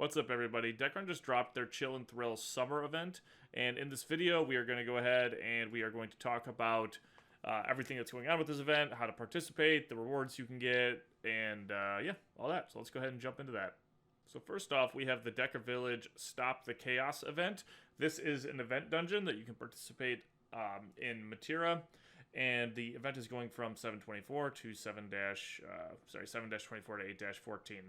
What's up, everybody? Dekaron just dropped their Chill and Thrill summer event, and in this video we are going to go ahead and we are going to talk about everything that's going on with this event, how to participate, the rewards you can get, and yeah, all that. So let's go ahead and jump into that. So first off, we have the Deka Village Stop the Chaos event. This is an event dungeon that you can participate in Mitera, and the event is going from 724 to 7-24 to 8-14.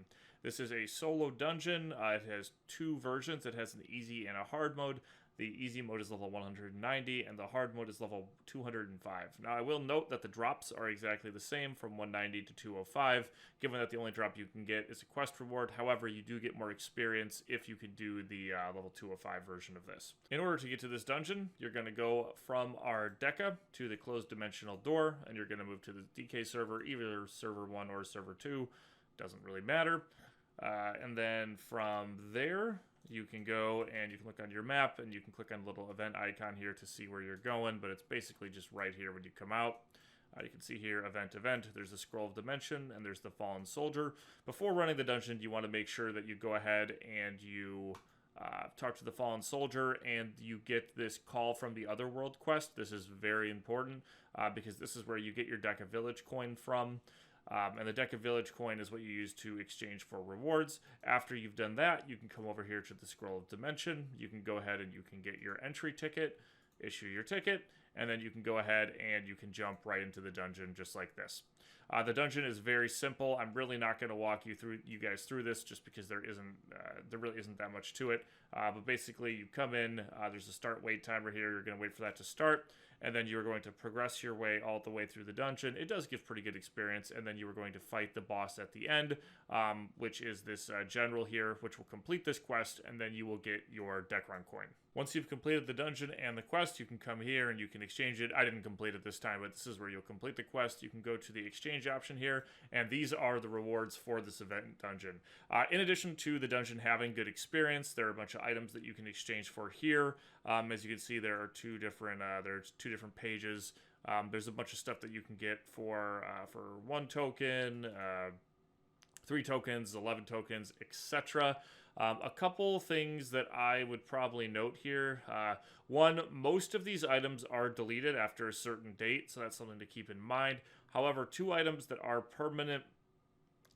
This is a solo dungeon. It has two versions. It has an easy and a hard mode. The easy mode is level 190, and the hard mode is level 205. Now, I will note that the drops are exactly the same from 190 to 205, given that the only drop you can get is a quest reward. However, you do get more experience if you can do the level 205 version of this. In order to get to this dungeon, you're going to go from our Deka to the closed dimensional door, and you're going to move to the DK server, either server 1 or server 2. Doesn't really matter. And then from there, you can go and you can look on your map and you can click on the little event icon here to see where you're going, but it's basically just right here when you come out. You can see here, event, there's the scroll of dimension, and there's the fallen soldier. Before running the dungeon, you want to make sure that you go ahead and you talk to the fallen soldier, and you get this call from the Otherworld quest. This is very important because this is where you get your Deka Village coin from. And the Deka Village coin is what you use to exchange for rewards. After you've done that, you can come over here to the Scroll of Dimension. You can go ahead and you can get your entry ticket, issue your ticket, and then you can go ahead and you can jump right into the dungeon just like this. The dungeon is very simple. I'm really not going to walk you guys through this just because there really isn't that much to it. But basically, you come in. There's a start wait timer here. You're going to wait for that to start, and then you're going to progress your way all the way through the dungeon. It does give pretty good experience, and then you are going to fight the boss at the end, which is this general here, which will complete this quest, and then you will get your Dekaron coin. Once you've completed the dungeon and the quest, you can come here and you can exchange it. I didn't complete it this time, but this is where you'll complete the quest. You can go to the exchange option here, and these are the rewards for this event dungeon. In addition to the dungeon having good experience, there are a bunch of items that you can exchange for here. As you can see, there are two different pages. There's a bunch of stuff that you can get for 1 token, 3 tokens, 11 tokens, etc. A couple things that I would probably note here. One, most of these items are deleted after a certain date, so that's something to keep in mind. However, 2 items that are permanent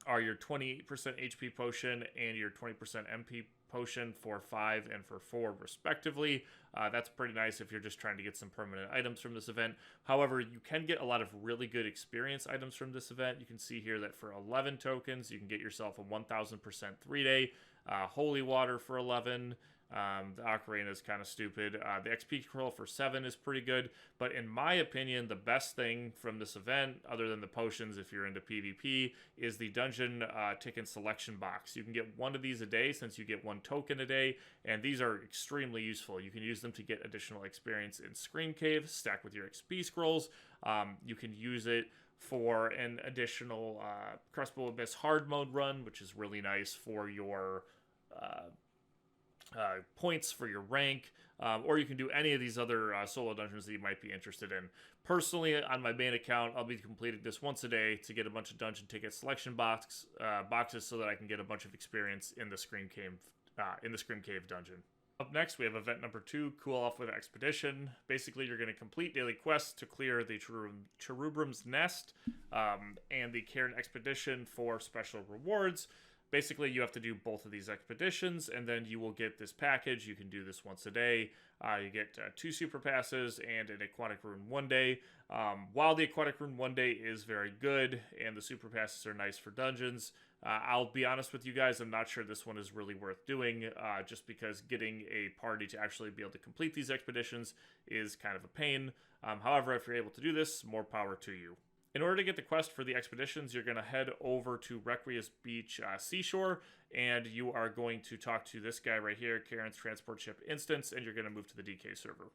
are your 28% HP potion and your 20% MP potion for 5 and for 4 respectively. That's pretty nice if you're just trying to get some permanent items from this event. However, you can get a lot of really good experience items from this event. You can see here that for 11 tokens, you can get yourself a 1000% 3-day holy water for 11. The ocarina is kind of stupid. The XP scroll for 7 is pretty good, but in my opinion, the best thing from this event, other than the potions if you're into PvP, is the dungeon ticket selection box. You can get 1 of these a day since you get 1 token a day, and these are extremely useful. You can use them to get additional experience in Scream Cave, stack with your XP scrolls. You can use it for an additional Crossbow Abyss hard mode run, which is really nice for your points for your rank, or you can do any of these other solo dungeons that you might be interested in. Personally, on my main account, I'll be completing this once a day to get a bunch of dungeon ticket selection boxes so that I can get a bunch of experience in the Scream Cave dungeon. Up next, we have event number 2, Cool Off with Expedition. Basically, you're going to complete daily quests to clear the Cherubrum's Nest and the Cairn Expedition for special rewards. Basically, you have to do both of these expeditions, and then you will get this package. You can do this once a day. You get 2 super passes and an aquatic rune 1 day. While the aquatic rune 1 day is very good, and the super passes are nice for dungeons, I'll be honest with you guys, I'm not sure this one is really worth doing, just because getting a party to actually be able to complete these expeditions is kind of a pain. However, if you're able to do this, more power to you. In order to get the quest for the expeditions, you're going to head over to Requious Beach Seashore, and you are going to talk to this guy right here, Karen's Transport Ship Instance, and you're going to move to the DK server.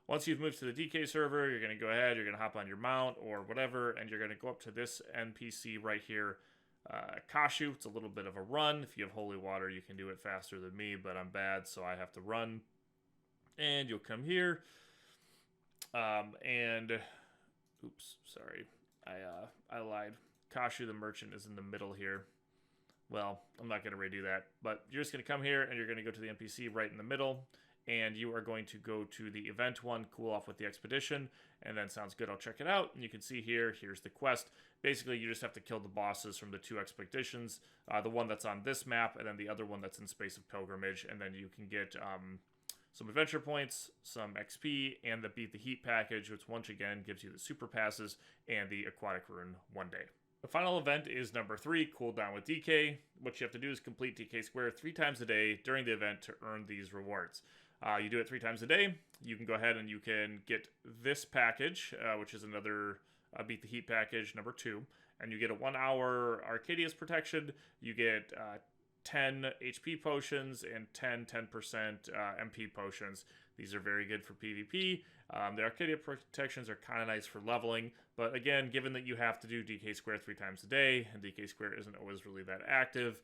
Once you've moved to the DK server, you're going to go ahead, you're going to hop on your mount or whatever, and you're going to go up to this NPC right here, Kashu. It's a little bit of a run. If you have holy water, you can do it faster than me, but I'm bad, so I have to run. And you'll come here, and oops, sorry. I lied. Kashu the merchant is in the middle here. well, I'm not going to redo that, but you're just going to come here and you're going to go to the NPC right in the middle, and you are going to go to the event one, cool off with the expedition, and then sounds good, I'll check it out. And you can see here, here's the quest. Basically, you just have to kill the bosses from the 2 expeditions, the one that's on this map, and then the other one that's in Space of Pilgrimage, and then you can get some adventure points, some XP, and the Beat the Heat package, which once again gives you the super passes and the aquatic rune one day. The final event is number 3, Cool Down with DK. What you have to do is complete DK Square 3 times a day during the event to earn these rewards. You do it 3 times a day. You can go ahead and you can get this package, which is another Beat the Heat package, number 2. And you get a 1-hour Arcadius protection. You get 10 HP potions and 10% MP potions. These are very good for PvP. The Arcadia protections are kind of nice for leveling, but again, given that you have to do DK Square 3 times a day, and DK Square isn't always really that active,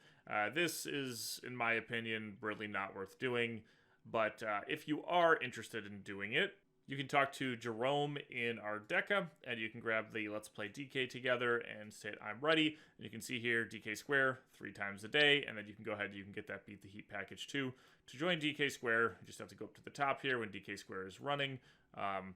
this is, in my opinion, really not worth doing. But if you are interested in doing it, you can talk to Jerome in our Deka, and you can grab the Let's Play DK together and say, I'm ready. And you can see here, DK Square 3 times a day, and then you can go ahead and you can get that Beat the Heat package too. To join DK Square, you just have to go up to the top here when DK Square is running.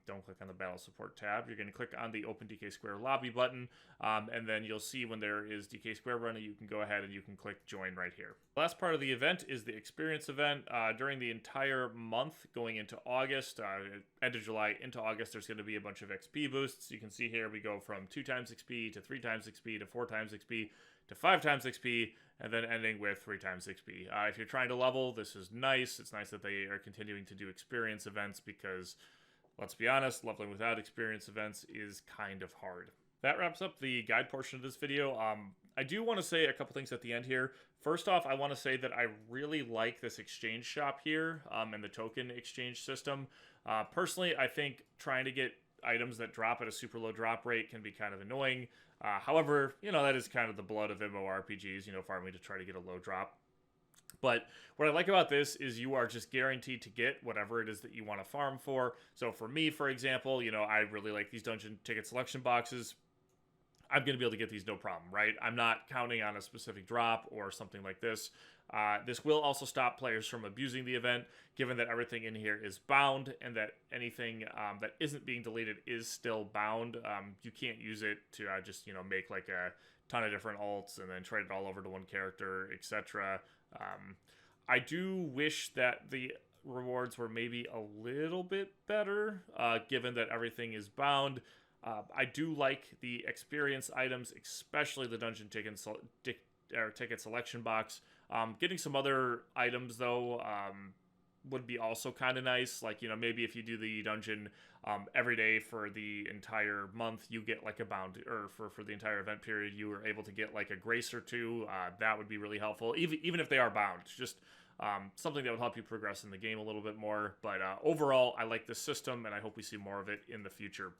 Don't click on the Battle Support tab. You're going to click on the Open DK Square Lobby button, and then you'll see when there is DK Square running, you can go ahead and you can click Join right here. The last part of the event is the Experience event. During the entire month going into August, end of July into August, there's going to be a bunch of XP boosts. You can see here we go from 2 times XP to 3 times XP to 4 times XP to 5 times XP, and then ending with 3 times XP. If you're trying to level, this is nice. It's nice that they are continuing to do experience events because, let's be honest, leveling without experience events is kind of hard. That wraps up the guide portion of this video. I do want to say a couple things at the end here. First off, I want to say that I really like this exchange shop here and the token exchange system. Personally, I think trying to get items that drop at a super low drop rate can be kind of annoying. However, that is kind of the blood of MMORPGs, farming to try to get a low drop. But what I like about this is you are just guaranteed to get whatever it is that you want to farm for. So for me, for example, I really like these dungeon ticket selection boxes. I'm going to be able to get these no problem, right? I'm not counting on a specific drop or something like this. This will also stop players from abusing the event, given that everything in here is bound and that anything that isn't being deleted is still bound. You can't use it to just, make like a ton of different alts and then trade it all over to one character, etc. I do wish that the rewards were maybe a little bit better, given that everything is bound. I do like the experience items, especially the dungeon ticket selection box. Getting some other items, though, would be also kind of nice. Like, maybe if you do the dungeon every day for the entire month, you get like a bound, or for the entire event period, you were able to get like a grace or 2. That would be really helpful, even if they are bound. Just something that would help you progress in the game a little bit more. But overall, I like this system, and I hope we see more of it in the future.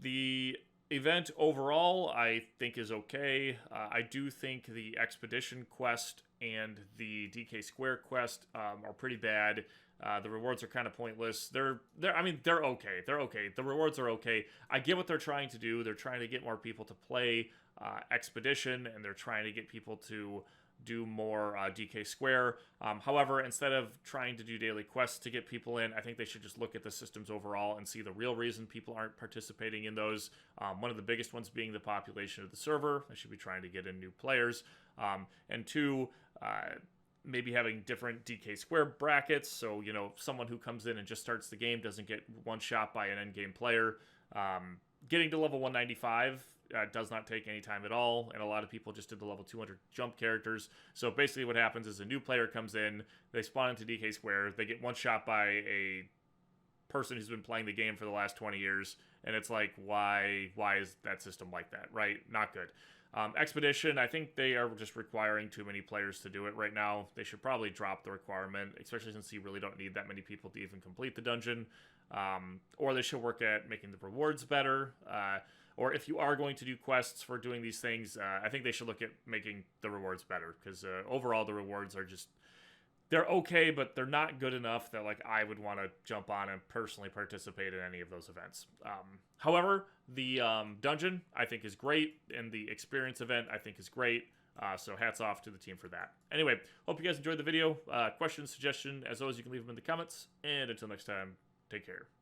The event overall, I think, is okay. I do think the Expedition quest and the DK Square quest are pretty bad. The rewards are kind of pointless. They're okay. They're okay. The rewards are okay. I get what they're trying to do. They're trying to get more people to play Expedition, and they're trying to get people to do more DK Square. However, instead of trying to do daily quests to get people in, I think they should just look at the systems overall and see the real reason people aren't participating in those. One of the biggest ones being the population of the server. They should be trying to get in new players. And 2, maybe having different DK Square brackets, so someone who comes in and just starts the game doesn't get one shot by an endgame player. Getting to level 195 does not take any time at all, and a lot of people just did the level 200 jump characters. So basically what happens is a new player comes in, they spawn into DK Square, they get one shot by a person who's been playing the game for the last 20 years, and it's like, why is that system like that, right? Not good. Expedition, I think they are just requiring too many players to do it right now. They should probably drop the requirement, especially since you really don't need that many people to even complete the dungeon. Or they should work at making the rewards better. Or if you are going to do quests for doing these things, I think they should look at making the rewards better. Because overall, the rewards are just, they're okay, but they're not good enough that like I would want to jump on and personally participate in any of those events. However, the dungeon I think is great, and the experience event I think is great. So hats off to the team for that. Anyway, hope you guys enjoyed the video. Questions, suggestion, as always, you can leave them in the comments. And until next time, take care.